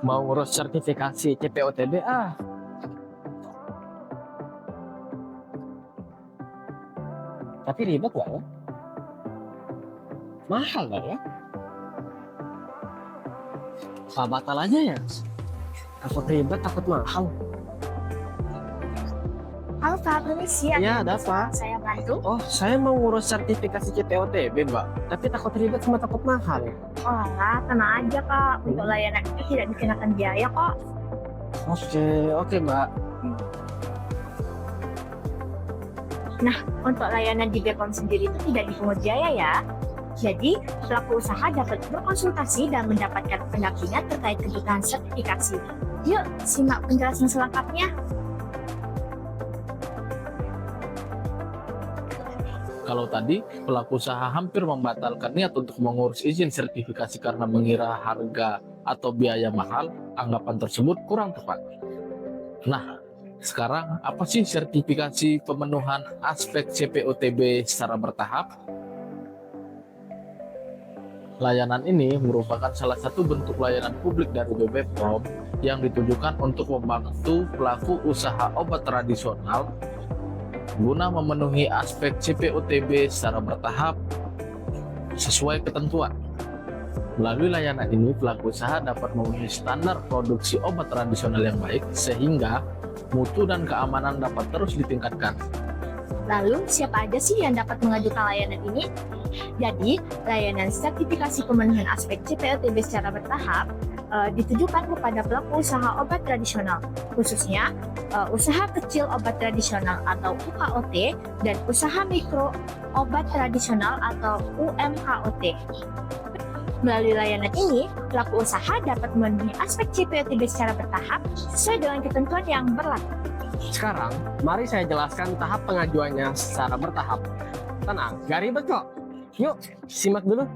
Mau ngurus sertifikasi CPOTB tapi ribet gak ya? Mahal gak ya? Batal aja ya? Takut ribet, takut mahal. Halo Pak, permisi. Iya, ada Pak. Saya bantu. Oh, saya mau ngurus sertifikasi CPOTB, Mbak. Tapi takut ribet sama takut mahal. Oh lah, tenang aja Kak. Untuk layanan ini tidak dikenakan biaya kok. Oke, Mbak. Nah, untuk layanan di BPOM sendiri itu tidak dipungut biaya ya. Jadi, pelaku usaha dapat berkonsultasi dan mendapatkan pendampingan terkait kebutuhan sertifikasi. Yuk, simak penjelasan selengkapnya. Kalau tadi pelaku usaha hampir membatalkan niat untuk mengurus izin sertifikasi karena mengira harga atau biaya mahal, anggapan tersebut kurang tepat. Nah, sekarang apa sih sertifikasi pemenuhan aspek CPOTB secara bertahap? Layanan ini merupakan salah satu bentuk layanan publik dari BPOM yang ditujukan untuk membantu pelaku usaha obat tradisional guna memenuhi aspek CPOTB secara bertahap sesuai ketentuan. Melalui layanan ini, pelaku usaha dapat memenuhi standar produksi obat tradisional yang baik sehingga mutu dan keamanan dapat terus ditingkatkan. Lalu, siapa aja sih yang dapat mengajukan layanan ini? Jadi, layanan sertifikasi pemenuhan aspek CPOTB secara bertahap ditujukan kepada pelaku usaha obat tradisional, khususnya usaha kecil obat tradisional atau UKOT dan usaha mikro obat tradisional atau UMKOT. Melalui layanan ini, pelaku usaha dapat memenuhi aspek CPOTB secara bertahap sesuai dengan ketentuan yang berlaku. Sekarang, mari saya jelaskan tahap pengajuannya secara bertahap. Tenang, gak ribet kok. Yuk, simak dulu.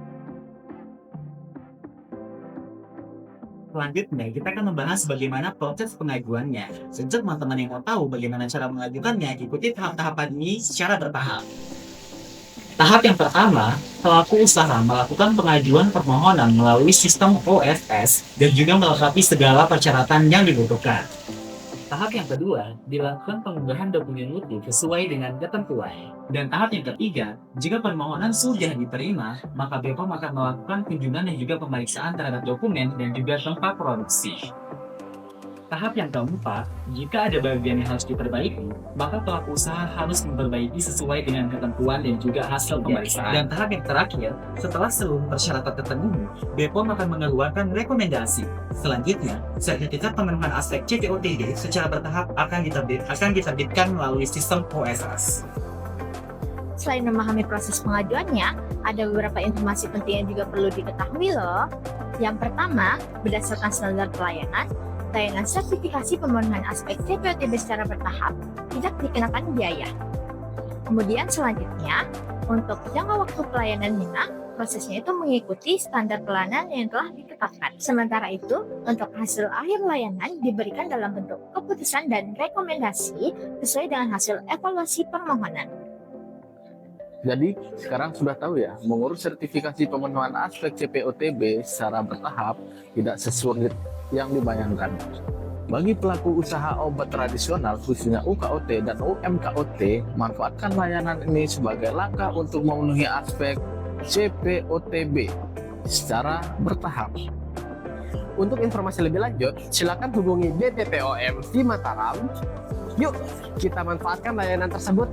Selanjutnya, kita akan membahas bagaimana proses pengajuannya. Sejak teman-teman yang mau tahu bagaimana cara mengajukannya, ikuti tahap-tahapan ini secara bertahap. Tahap yang pertama, pelaku usaha melakukan pengajuan permohonan melalui sistem OSS dan juga melengkapi segala persyaratan yang dibutuhkan. Tahap yang kedua, dilakukan pengunggahan dokumen mutu sesuai dengan ketentuan. Dan tahap yang ketiga, jika permohonan sudah diterima, maka BPOM akan melakukan kunjungan dan juga pemeriksaan terhadap dokumen dan juga tempat produksi. Tahap yang keempat, jika ada bagian yang harus diperbaiki, maka pelaku usaha harus memperbaiki sesuai dengan ketentuan dan juga hasil pemeriksaan. Dan tahap yang terakhir, setelah seluruh persyaratan terpenuhi, BPOM akan mengeluarkan rekomendasi. Selanjutnya, sertifikat pemenuhan aspek CPOTB secara bertahap akan diterbitkan melalui sistem OSS. Selain memahami proses pengajuannya, ada beberapa informasi penting yang juga perlu diketahui loh. Yang pertama, berdasarkan standar pelayanan, layanan sertifikasi pemenuhan aspek CPOTB secara bertahap tidak dikenakan biaya. Kemudian selanjutnya, untuk jangka waktu pelayanannya, prosesnya itu mengikuti standar pelayanan yang telah ditetapkan. Sementara itu, untuk hasil akhir layanan diberikan dalam bentuk keputusan dan rekomendasi sesuai dengan hasil evaluasi permohonan. Jadi, sekarang sudah tahu ya, mengurus sertifikasi pemenuhan aspek CPOTB secara bertahap tidak sesulit yang dibayangkan. Bagi pelaku usaha obat tradisional, khususnya UKOT dan UMKOT, manfaatkan layanan ini sebagai langkah untuk memenuhi aspek CPOTB secara bertahap. Untuk informasi lebih lanjut, silakan hubungi BPPOM di Mataram. Yuk, kita manfaatkan layanan tersebut.